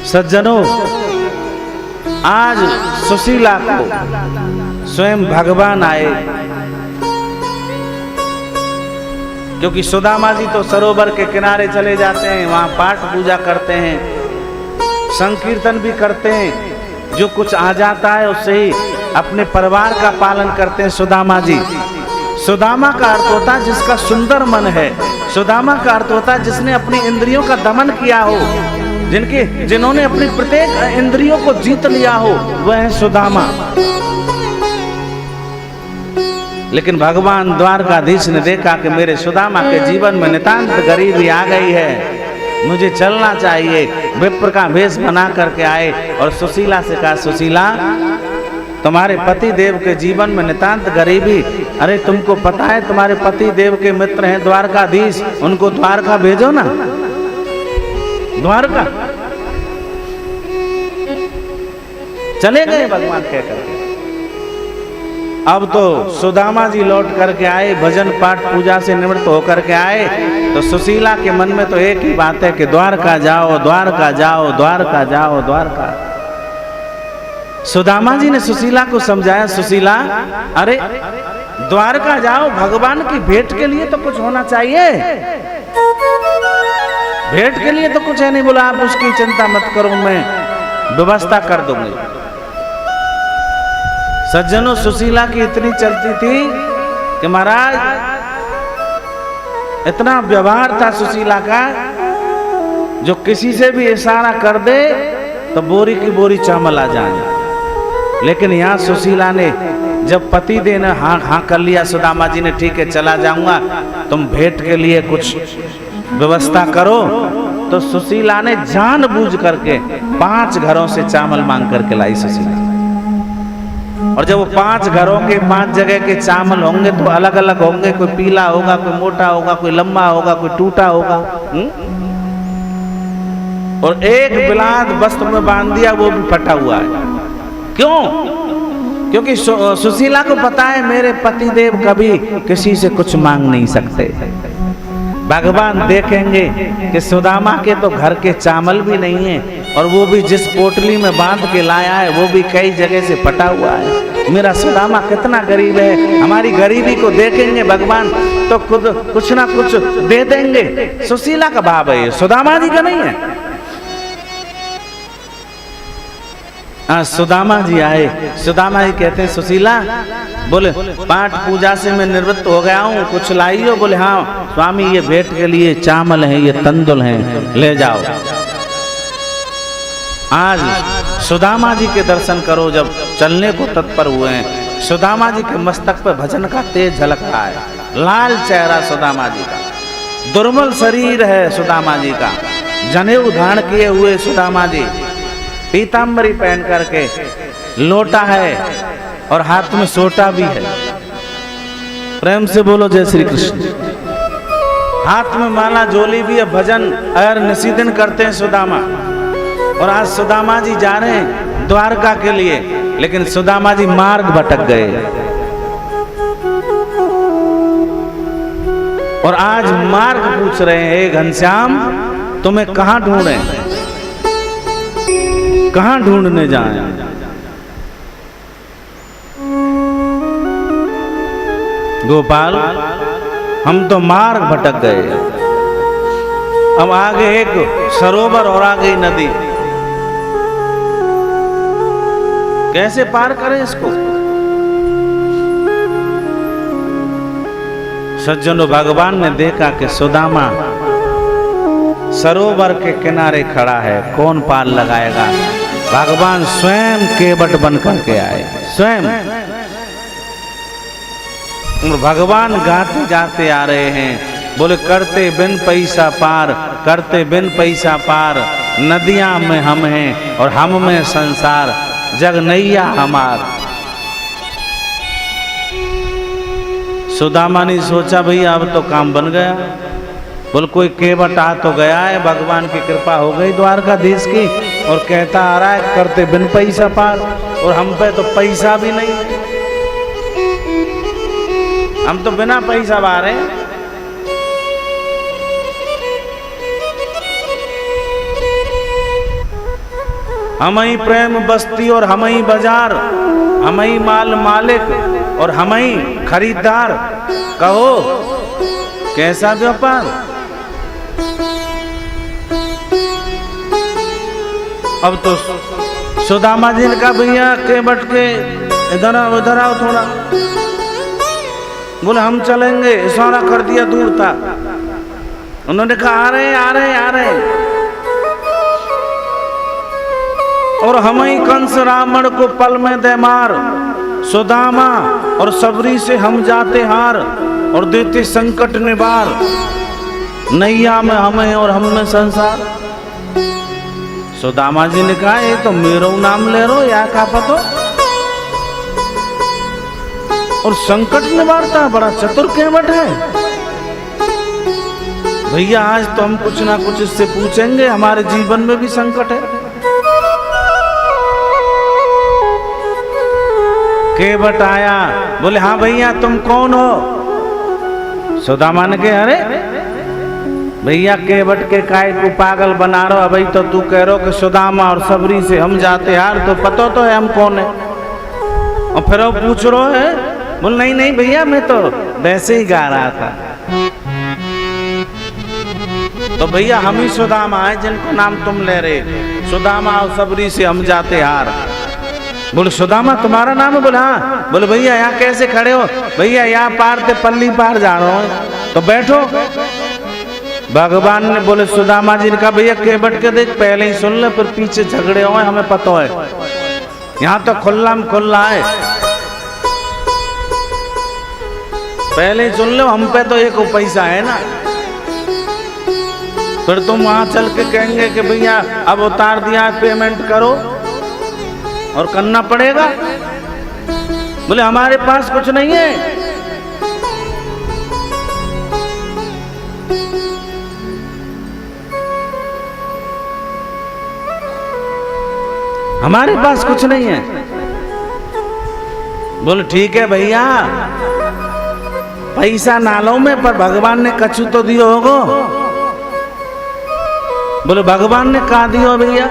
सज्जनों, आज सुशीला को स्वयं भगवान आए, क्योंकि सुदामा जी तो सरोवर के किनारे चले जाते हैं, वहां पाठ पूजा करते हैं, संकीर्तन भी करते हैं, जो कुछ आ जाता है उससे ही अपने परिवार का पालन करते हैं। सुदामा जी, सुदामा का अर्थ होता है जिसका सुंदर मन है, सुदामा का अर्थ होता है जिसने अपनी इंद्रियों का दमन किया हो, जिन्होंने अपनी प्रत्येक इंद्रियों को जीत लिया हो, वह है सुदामा। लेकिन भगवान द्वारकाधीश ने देखा कि मेरे सुदामा के जीवन में नितांत गरीबी आ गई है, मुझे चलना चाहिए। विप्र का वेश बना करके आए और सुशीला से कहा, सुशीला तुम्हारे पति देव के जीवन में नितांत गरीबी, अरे तुमको पता है तुम्हारे पति देव के मित्र हैं द्वारकाधीश, उनको द्वारका भेजो ना, द्वारका। चले गए भगवान कह करके। अब तो सुदामा जी लौट करके आए, भजन पाठ पूजा से निवृत्त होकर के आए, तो सुशीला के मन में तो एक ही बात है कि द्वारका जाओ, द्वारका जाओ, द्वारका जाओ, द्वारका। सुदामा जी ने सुशीला को समझाया, सुशीला अरे द्वारका जाओ, भगवान की भेंट के लिए तो कुछ होना चाहिए, भेंट के लिए तो कुछ है नहीं। बोला आप उसकी चिंता मत करो, मैं व्यवस्था कर दूंगी। सज्जनों, सुशीला की इतनी चलती थी कि महाराज इतना व्यवहार था सुशीला का, जो किसी से भी इशारा कर दे तो बोरी की बोरी चावल आ जाए। लेकिन यहाँ सुशीला ने जब पति देव ने हाँ कर लिया, सुदामा जी ने ठीक है चला जाऊंगा, तुम भेंट के लिए कुछ व्यवस्था करो, तो सुशीला ने जानबूझ करके 5 घरों से चावल मांग करके लाई सुशीला। और जब वो 5 घरों के 5 जगह के चावल होंगे तो अलग अलग होंगे, कोई पीला होगा, कोई मोटा होगा, कोई लंबा होगा, कोई टूटा होगा। और एक बिलात वस्त्र में बांध दिया, वो भी फटा हुआ है। क्यों? क्योंकि सुशीला को पता है मेरे पति देव कभी किसी से कुछ मांग नहीं सकते। भगवान देखेंगे कि सुदामा के तो घर के चावल भी नहीं है, और वो भी जिस पोटली में बांध के लाया है वो भी कई जगह से फटा हुआ है। मेरा सुदामा कितना गरीब है, हमारी गरीबी को देखेंगे भगवान तो खुद कुछ ना कुछ दे देंगे। सुशीला का भाव है, सुदामा जी का नहीं है। सुदामा जी आए, सुदामा जी कहते हैं, सुशीला बोले पाठ पूजा से मैं निवृत्त हो गया हूँ, कुछ लाई हो? बोले हाँ स्वामी, ये भेंट के लिए चावल है, ये तंदुल हैं, ले जाओ। आज सुदामा जी के दर्शन करो, जब चलने को तत्पर हुए हैं। सुदामा जी के मस्तक पर भजन का तेज झलक रहा है, लाल चेहरा सुदामा जी का, दुर्बल शरीर है सुदामा जी का, जनेऊ धारण किए हुए सुदामा जी, पीतांबरी पहन करके, लोटा है और हाथ में सोटा भी है। प्रेम से बोलो जय श्री कृष्ण। हाथ में माला झोली भी है, भजन अर निशिदिन करते हैं सुदामा। और आज सुदामा जी जा रहे हैं द्वारका के लिए, लेकिन सुदामा जी मार्ग भटक गए। और आज मार्ग पूछ रहे हैं, हे घनश्याम तुम्हें कहां ढूंढे, कहां ढूंढने जाएं? गोपाल हम तो मार्ग भटक गए, अब आगे एक सरोवर और आगे नदी, कैसे पार करें इसको? सज्जनों, भगवान ने देखा कि सुदामा सरोवर के किनारे खड़ा है, कौन पार लगाएगा? भगवान स्वयं केवट बन करके आए, स्वयं। भगवान गाते जाते आ रहे हैं, बोले करते बिन पैसा पार, करते बिन पैसा पार, नदियां में हम हैं और हम में संसार, जग नैया हमार। सुदामा ने सोचा भैया अब तो काम बन गया, बोल कोई केवट आ तो गया है, भगवान की कृपा हो गई द्वारकाधीश की, और कहता आ रहा है करते बिन पैसा पार, और हम पे तो पैसा भी नहीं, हम तो बिना पैसा बाहर हैं। हम ही प्रेम बस्ती और हम ही बाजार, हम ही माल मालिक और हम ही खरीदार। कहो कैसा व्यापार। अब तो सुदामा जी ने कहा भैया के बट के इधर आओ थोड़ा। बोले हम चलेंगे, इशारा कर दिया, दूर था। उन्होंने कहा आ रहे। और हम ही कंस रावण को पल में दे मार, सुदामा और सबरी से हम जाते हार और देते संकट निवार, नैया में हमें और हम में संसार। सुदामा जी ने कहा ये तो मेरो नाम ले रो या का पतो, और संकट निवारता बड़ा चतुर केवट है। भैया आज तो हम कुछ ना कुछ इससे पूछेंगे, हमारे जीवन में भी संकट है। केवट आया, बोले हाँ भैया तुम कौन हो। सुदामा ने कहा अरे भैया केवट के काय को पागल बना रहो, अभी तो तू कह रहो कि सुदामा और सबरी से हम जाते यार, तो पता तो है हम कौन है। और फिर वो पूछ रहे है, बोल नहीं भैया मैं तो वैसे ही गा रहा था। तो भैया हम ही सुदामा है जिनको नाम तुम ले रहे, सुदामा और सबरी से हम जाते हार। बोले सुदामा तुम्हारा नाम है। बोले हाँ। बोले भैया यहाँ कैसे खड़े हो। भैया यहाँ पार थे पल्ली पार जा रहा हूँ। तो बैठो। भगवान ने बोले सुदामा जी ने कहा भैया केवट के देख पहले ही सुन ले, फिर पीछे झगड़े हो हमें पता है, यहाँ तो खुल्ला में खुल्ला है, पहले ही सुन लो, हम पे तो एक पैसा है ना। फिर तुम वहां चल के कहेंगे कि भैया अब उतार दिया पेमेंट करो, और करना पड़ेगा। बोले हमारे पास कुछ नहीं है। हमारे पास कुछ नहीं है। बोले ठीक है भैया पैसा नालों में, पर भगवान ने कछु तो दियो होगो। बोले भगवान ने कहा दियो भैया।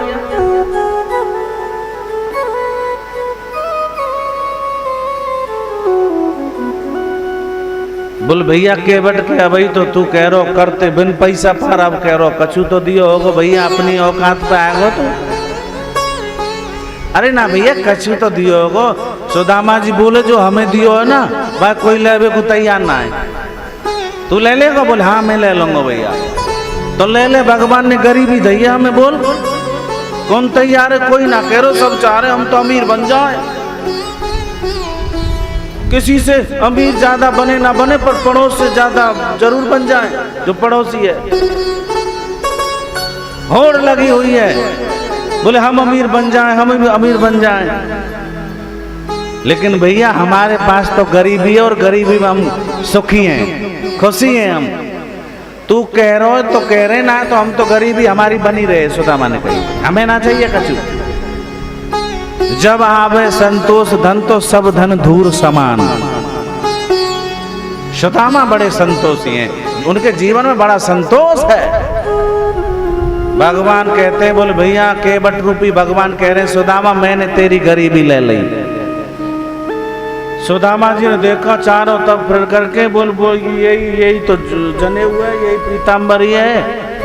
बोल भैया केवट के भाई तो तू कह रो करते बिन पैसा पर, अब कह रो कछु तो दियो होगो भैया, अपनी औकात पे आएगो तो। अरे ना भैया कछु तो दियो होगो। सुदामा जी बोले जो हमें दियो है ना भाई कोई लेवे को तैयार ना है, तू ले लेगा। बोले हाँ मैं ले लूंगा भैया। तो ले ले, भगवान ने गरीबी दी है हमें। बोल कौन तैयार है, कोई ना। कह रो सब चाह रहे हम तो अमीर बन जाए, किसी से अमीर ज्यादा बने ना बने पर पड़ोस से ज्यादा जरूर बन जाए जो पड़ोसी है। होड़ लगी हुई है, बोले हम अमीर बन जाएं, हम भी अमीर बन जाएं। लेकिन भैया हमारे पास तो गरीबी है, और गरीबी में हम सुखी हैं, खुशी हैं हम। तू कह रहे हो तो कह रहे ना, तो हम तो गरीबी हमारी बनी रहे। सुदामा ने कही हमें ना चाहिए कछु। जब आवे संतोष धन तो सब धन धूर समान। सुदामा बड़े संतोषी हैं, उनके जीवन में बड़ा संतोष है। भगवान कहते हैं, बोले भैया केवट रूपी भगवान कह रहे हैं सुदामा मैंने तेरी गरीबी ले ली। सुदामा जी ने देखा चारों तब फिर करके बोल यही तो जने हुए, यही पीताम्बरी है,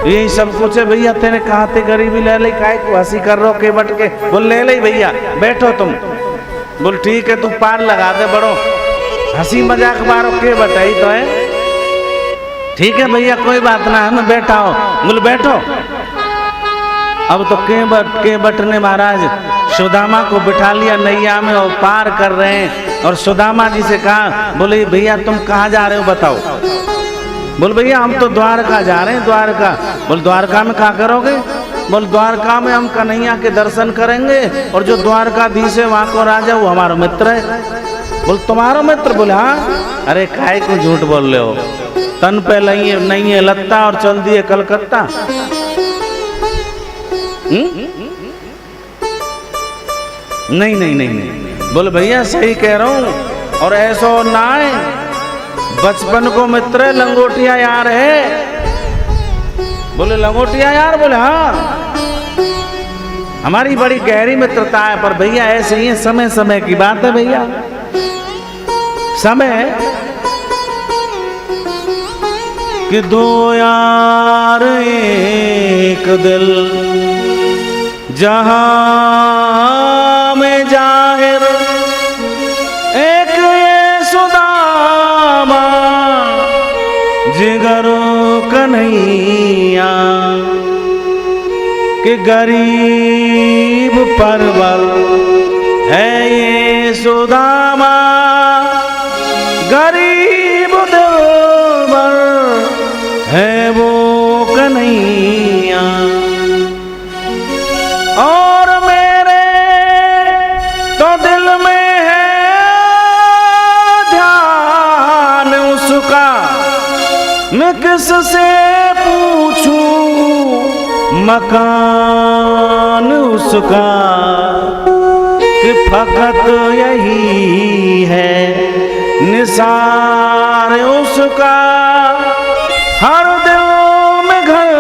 यही सब कुछ है। भैया तेने कहा थे गरीबी ले ली, काय को हंसी कर रहे हो केवट के। बोल ले ली भैया, बैठो तुम। बोल ठीक है तू पार लगा दे, बड़ो हंसी मजाक मारो केवट ही तो है। ठीक है भैया कोई बात ना है, मैं बैठा हूँ। बोल बैठो। अब तो केवट ने महाराज सुदामा को बिठा लिया नैया में और पार कर रहे हैं। और सुदामा जी से कहा, बोले भैया तुम कहाँ जा रहे हो बताओ। बोल भैया हम तो द्वारका जा रहे हैं, द्वारका। बोल द्वारका में क्या करोगे। बोल द्वारका में हम कन्हैया के दर्शन करेंगे, और जो द्वारकाधीश है वहाँ को राजा वो हमारा मित्र है। बोल तुम्हारा मित्र। बोले हाँ। अरे काय को झूठ बोल रहे हो, तन पे नहीं है लत्ता और चल दिए कलकत्ता। नहीं। बोले भैया सही कह रहा हूँ, और ऐसा ना है, बचपन को मित्र लंगोटिया यार है। बोले लंगोटिया यार। बोले हाँ हमारी बड़ी गहरी मित्रता है। पर भैया ऐसे ही समय समय की बात है भैया। समय कि दो यार एक दिल, जहां में जाहिर एक ये सुदामा, जिगर कन्हैया कि गरीब परवर है ये सुदामा, गरीब दिलबर है वो कन्हैया। और मेरे तो दिल में है ध्यान उसका, मैं किससे पूछूं मकान उसका, कि फकत यही है निसार उसका, हर दिल में घर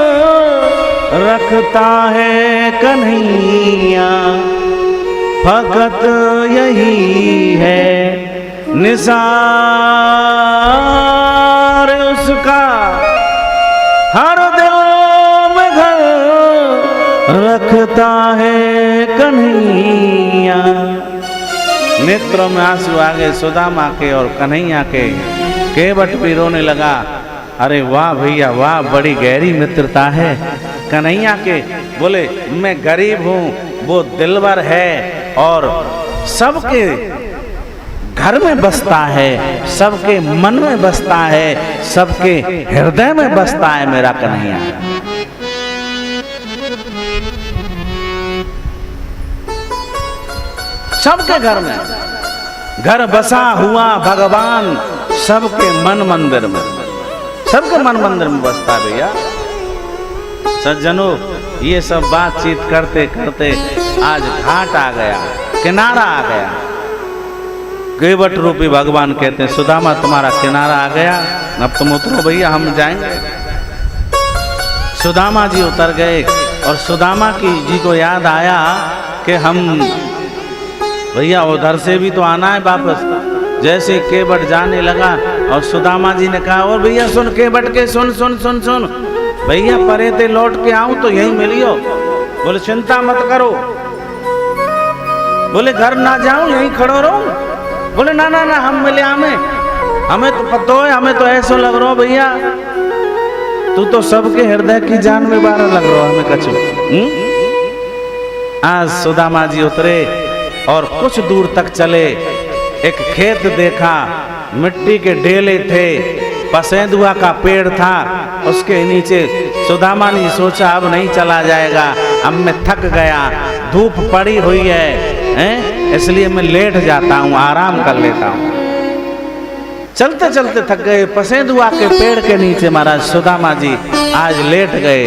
रखता है कन्हैया, फकत यही है निसार उसका, हर दिल में घर रखता है कन्हैया। नेत्रों में आंसू आ गए सुदामा के और कन्हैया के। केवट भी रोने लगा। अरे वाह भैया वाह, बड़ी गहरी मित्रता है। कन्हैया के बोले मैं गरीब हूँ, वो दिलवर है और सबके घर में बसता है, सबके मन में बसता है, सबके हृदय में बसता है मेरा कन्हैया। सबके घर में, घर बसा हुआ भगवान सबके मन मंदिर में, सबके मन मंदिर में बसता है भैया। सज्जनों, ये सब बातचीत करते करते आज घाट आ गया, किनारा आ गया। केवट रूपी भगवान कहते हैं सुदामा तुम्हारा किनारा आ गया, अब तुम उतरो भैया, हम जाएंगे। सुदामा जी उतर गए और सुदामा जी को याद आया कि हम भैया उधर से भी तो आना है वापस। जैसे केवट जाने लगा और सुदामा जी ने कहा और भैया सुन केवट के, सुन सुन सुन सुन भैया, परे ते लौट के आऊं तो यही मिलियो। बोले चिंता मत करो, बोले घर ना जाऊं यहीं खड़ो रहूं। बोले ना ना ना, हम मिले, हमें तो पता है, हमें तो ऐसा लग रहा भैया तू तो सबके हृदय की जान में बारह लग रहा हमें कछु। आज सुदामा जी उतरे और कुछ दूर तक चले, एक खेत देखा, मिट्टी के डेले थे, पसेंदुआ का पेड़ था, उसके नीचे सुदामा ने सोचा अब नहीं चला जाएगा, अब मैं थक गया, धूप पड़ी हुई है, इसलिए मैं लेट जाता हूँ, आराम कर लेता हूँ। चलते चलते थक गए, पसेंदुआ के पेड़ के नीचे महाराज सुदामा जी आज लेट गए।